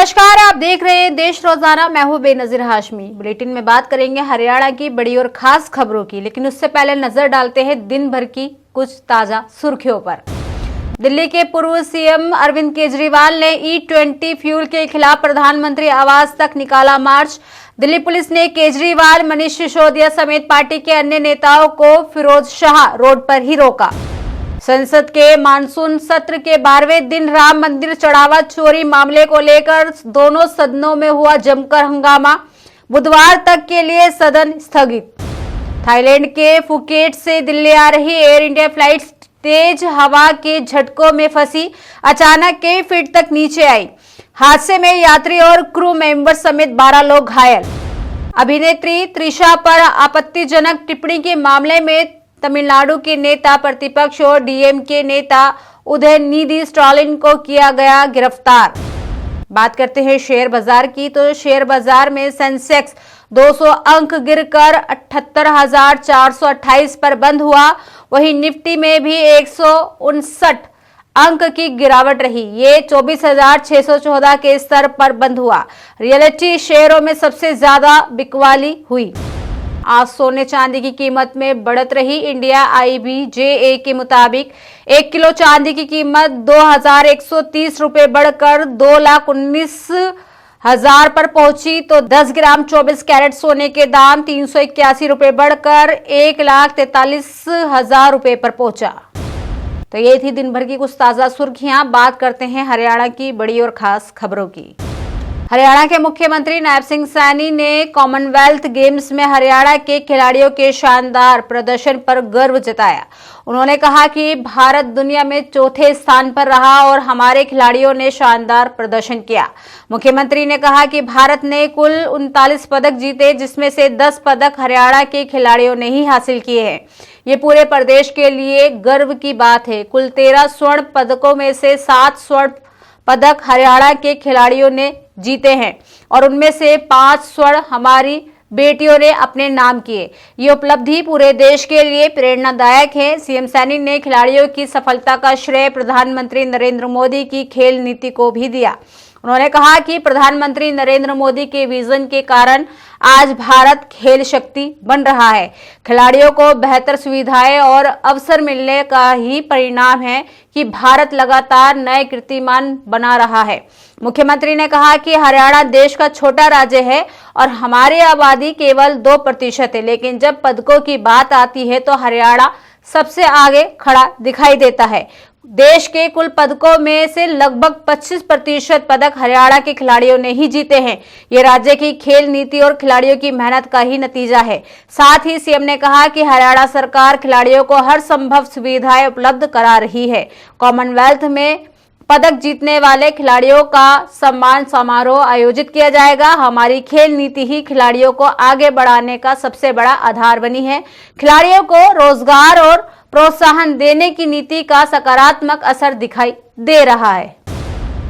नमस्कार, आप देख रहे हैं देश रोजाना। मैं हूं बेनजीर हाशमी। बुलेटिन में बात करेंगे हरियाणा की बड़ी और खास खबरों की, लेकिन उससे पहले नजर डालते हैं दिन भर की कुछ ताजा सुर्खियों पर। दिल्ली के पूर्व सीएम अरविंद केजरीवाल ने E20 फ्यूल के खिलाफ प्रधानमंत्री आवास तक निकाला मार्च। दिल्ली पुलिस ने केजरीवाल, मनीष सिसोदिया समेत पार्टी के अन्य नेताओं को फिरोज शाह रोड पर ही रोका। संसद के मानसून सत्र के 12वें दिन राम मंदिर चढ़ावा चोरी मामले को लेकर दोनों सदनों में हुआ जमकर हंगामा। बुधवार तक के लिए सदन स्थगित। थाईलैंड के फुकेट से दिल्ली आ रही एयर इंडिया फ्लाइट तेज हवा के झटकों में फंसी, अचानक कई फीट तक नीचे आई। हादसे में यात्री और क्रू मेंबर समेत 12 लोग घायल। अभिनेत्री त्रिशा पर आपत्तिजनक टिप्पणी के मामले में तमिलनाडु के नेता प्रतिपक्ष और डीएमके नेता उदयनिधि स्टालिन को किया गया गिरफ्तार। बात करते हैं शेयर बाजार की, तो शेयर बाजार में सेंसेक्स 200 अंक गिरकर 78,428 पर बंद हुआ। वहीं निफ्टी में भी 159 अंक की गिरावट रही। ये 24,614 के स्तर पर बंद हुआ। रियलिटी शेयरों में सबसे ज्यादा बिकवाली हुई। आज सोने चांदी की कीमत में बढ़त रही। इंडिया IBJA के मुताबिक 1 किलो चांदी की कीमत 2,130 रुपए बढ़कर 2,19,000 पर पहुंची, तो 10 ग्राम 24 कैरेट सोने के दाम 381 रुपए बढ़कर 1,43,000 रुपए पर पहुंचा। तो ये थी दिन भर की कुछ ताजा सुर्खियां। बात करते हैं हरियाणा की बड़ी और खास खबरों की। हरियाणा के मुख्यमंत्री नायब सिंह सैनी ने कॉमनवेल्थ गेम्स में हरियाणा के खिलाड़ियों के शानदार प्रदर्शन पर गर्व जताया। उन्होंने कहा कि भारत दुनिया में चौथे स्थान पर रहा और हमारे खिलाड़ियों ने शानदार प्रदर्शन किया। मुख्यमंत्री ने कहा कि भारत ने कुल 39 पदक जीते, जिसमें से 10 पदक हरियाणा के खिलाड़ियों ने ही हासिल किए हैं। ये पूरे प्रदेश के लिए गर्व की बात है। कुल 13 स्वर्ण पदकों में से 7 स्वर्ण पदक हरियाणा के खिलाड़ियों ने जीते हैं और उनमें से 5 स्वर्ण हमारी बेटियों ने अपने नाम किए। ये उपलब्धि पूरे देश के लिए प्रेरणादायक है। सीएम सैनी ने खिलाड़ियों की सफलता का श्रेय प्रधानमंत्री नरेंद्र मोदी की खेल नीति को भी दिया। उन्होंने कहा कि प्रधानमंत्री नरेंद्र मोदी के विजन के कारण आज भारत खेल शक्ति बन रहा है। खिलाड़ियों को बेहतर सुविधाएं और अवसर मिलने का ही परिणाम है कि भारत लगातार नए कीर्तिमान बना रहा है। मुख्यमंत्री ने कहा कि हरियाणा देश का छोटा राज्य है और हमारी आबादी केवल 2% है, लेकिन जब पदकों की बात आती है तो हरियाणा सबसे आगे खड़ा दिखाई देता है। देश के कुल पदकों में से लगभग 25% पदक हरियाणा के खिलाड़ियों ने ही जीते हैं। ये राज्य की खेल नीति और खिलाड़ियों की मेहनत का ही नतीजा है। साथ ही सीएम ने कहा कि हरियाणा सरकार खिलाड़ियों को हर संभव सुविधाएं उपलब्ध करा रही है। कॉमनवेल्थ में पदक जीतने वाले खिलाड़ियों का सम्मान समारोह आयोजित किया जाएगा। हमारी खेल नीति ही खिलाड़ियों को आगे बढ़ाने का सबसे बड़ा आधार बनी है। खिलाड़ियों को रोजगार और प्रोत्साहन देने की नीति का सकारात्मक असर दिखाई दे रहा है।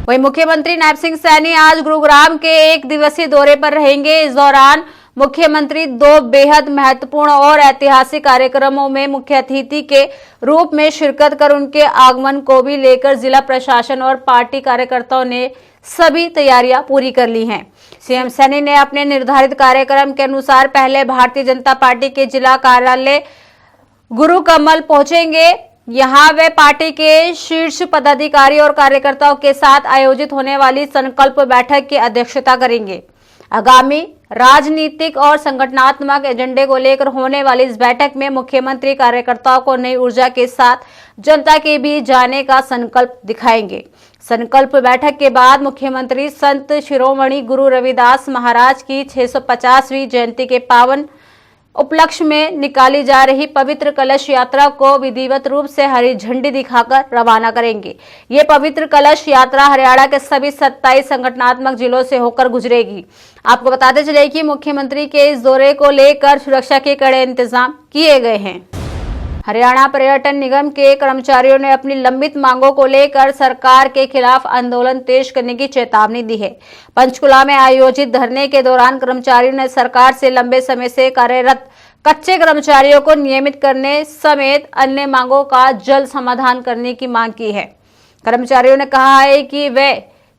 वहीं मुख्यमंत्री नायब सिंह सैनी आज गुरुग्राम के 1 दिवसीय दौरे पर रहेंगे। इस दौरान मुख्यमंत्री 2 बेहद महत्वपूर्ण और ऐतिहासिक कार्यक्रमों में मुख्य अतिथि के रूप में शिरकत कर उनके आगमन को भी लेकर जिला प्रशासन और पार्टी कार्यकर्ताओं ने सभी तैयारियां पूरी कर ली हैं। सीएम सैनी ने अपने निर्धारित कार्यक्रम के अनुसार पहले भारतीय जनता पार्टी के जिला कार्यालय गुरुकमल पहुंचेंगे। यहां वे पार्टी के शीर्ष पदाधिकारी और कार्यकर्ताओं के साथ आयोजित होने वाली संकल्प बैठक की अध्यक्षता करेंगे। आगामी राजनीतिक और संगठनात्मक एजेंडे को लेकर होने वाली इस बैठक में मुख्यमंत्री कार्यकर्ताओं को नई ऊर्जा के साथ जनता के बीच जाने का संकल्प दिखाएंगे। संकल्प बैठक के बाद मुख्यमंत्री संत शिरोमणि गुरु रविदास महाराज की 650वीं जयंती के पावन उपलक्ष्य में निकाली जा रही पवित्र कलश यात्रा को विधिवत रूप से हरी झंडी दिखाकर रवाना करेंगे। ये पवित्र कलश यात्रा हरियाणा के सभी 27 संगठनात्मक जिलों से होकर गुजरेगी। आपको बताते चले कि मुख्यमंत्री के इस दौरे को लेकर सुरक्षा के कड़े इंतजाम किए गए हैं। हरियाणा पर्यटन निगम के कर्मचारियों ने अपनी लंबित मांगों को लेकर सरकार के खिलाफ आंदोलन तेज करने की चेतावनी दी है। पंचकुला में आयोजित धरने के दौरान कर्मचारियों ने सरकार से लंबे समय से कार्यरत कच्चे कर्मचारियों को नियमित करने समेत अन्य मांगों का जल्द समाधान करने की मांग की है। कर्मचारियों ने कहा है कि वे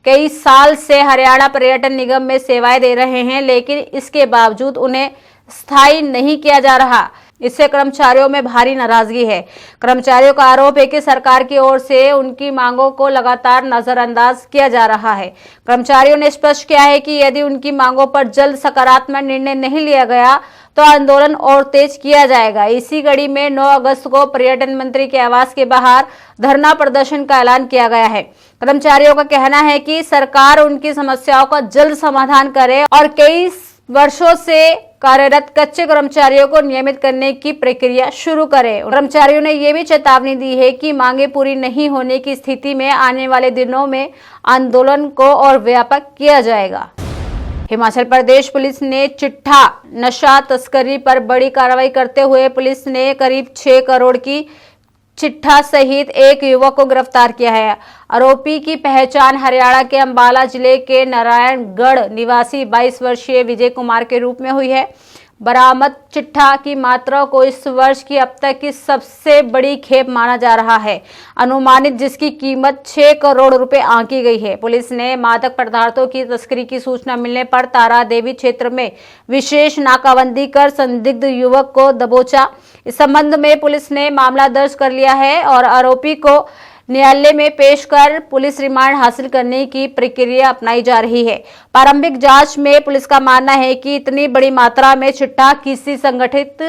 कई साल से हरियाणा पर्यटन निगम में सेवाएं दे रहे हैं, लेकिन इसके बावजूद उन्हें स्थायी नहीं किया जा रहा। इससे कर्मचारियों में भारी नाराजगी है। कर्मचारियों का आरोप है कि सरकार की ओर से उनकी मांगों को लगातार नजरअंदाज किया जा रहा है। कर्मचारियों ने स्पष्ट किया है कि यदि उनकी मांगों पर जल्द सकारात्मक निर्णय नहीं लिया गया तो आंदोलन और तेज किया जाएगा। इसी कड़ी में 9 अगस्त को पर्यटन मंत्री के आवास के बाहर धरना प्रदर्शन का ऐलान किया गया है। कर्मचारियों का कहना है कि सरकार उनकी समस्याओं का जल्द समाधान करे और कई वर्षों से कार्यरत कच्चे कर्मचारियों को नियमित करने की प्रक्रिया शुरू करे। कर्मचारियों ने यह भी चेतावनी दी है कि मांगे पूरी नहीं होने की स्थिति में आने वाले दिनों में आंदोलन को और व्यापक किया जाएगा। हिमाचल प्रदेश पुलिस ने चिट्ठा नशा तस्करी पर बड़ी कार्रवाई करते हुए पुलिस ने करीब 6 करोड़ की चिट्ठा सहित एक युवक को गिरफ्तार किया है। आरोपी की पहचान हरियाणा के अंबाला जिले के नारायणगढ़ निवासी 22 वर्षीय विजय कुमार के रूप में हुई है। बरामद चिट्ठा की मात्रा को इस वर्ष की अब तक की सबसे बड़ी खेप माना जा रहा है, अनुमानित जिसकी कीमत 6 करोड़ रुपए आंकी गई है। पुलिस ने मादक पदार्थों की तस्करी की सूचना मिलने पर तारा देवी क्षेत्र में विशेष नाकाबंदी कर संदिग्ध युवक को दबोचा। इस संबंध में पुलिस ने मामला दर्ज कर लिया है और आरोपी को न्यायालय में पेश कर पुलिस रिमांड हासिल करने की प्रक्रिया अपनाई जा रही है। प्रारंभिक जांच में पुलिस का मानना है कि इतनी बड़ी मात्रा में चिट्ठा किसी संगठित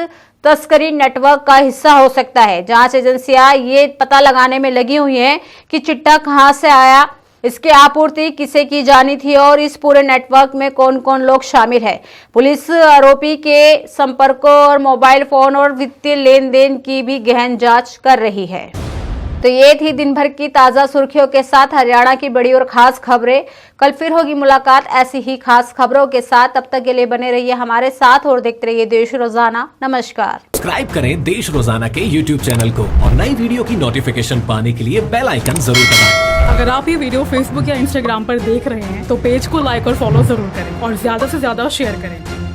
तस्करी नेटवर्क का हिस्सा हो सकता है। जांच एजेंसियां ये पता लगाने में लगी हुई हैं कि चिट्ठा कहां से आया, इसकी आपूर्ति किसे की जानी थी और इस पूरे नेटवर्क में कौन कौन लोग शामिल है। पुलिस आरोपी के संपर्कों और मोबाइल फोन और वित्तीय लेन देन की भी गहन जांच कर रही है। तो ये थी दिन भर की ताजा सुर्खियों के साथ हरियाणा की बड़ी और खास खबरें। कल फिर होगी मुलाकात ऐसी ही खास खबरों के साथ। तब तक के लिए बने रहिए हमारे साथ और देखते रहिए देश रोजाना। नमस्कार। सब्सक्राइब करें देश रोजाना के YouTube चैनल को और नई वीडियो की नोटिफिकेशन पाने के लिए बेल आइकन जरूर दबाएं। अगर आप ये वीडियो Facebook या Instagram पर देख रहे हैं तो पेज को लाइक और फॉलो जरूर करें और ज्यादा से ज्यादा शेयर करें।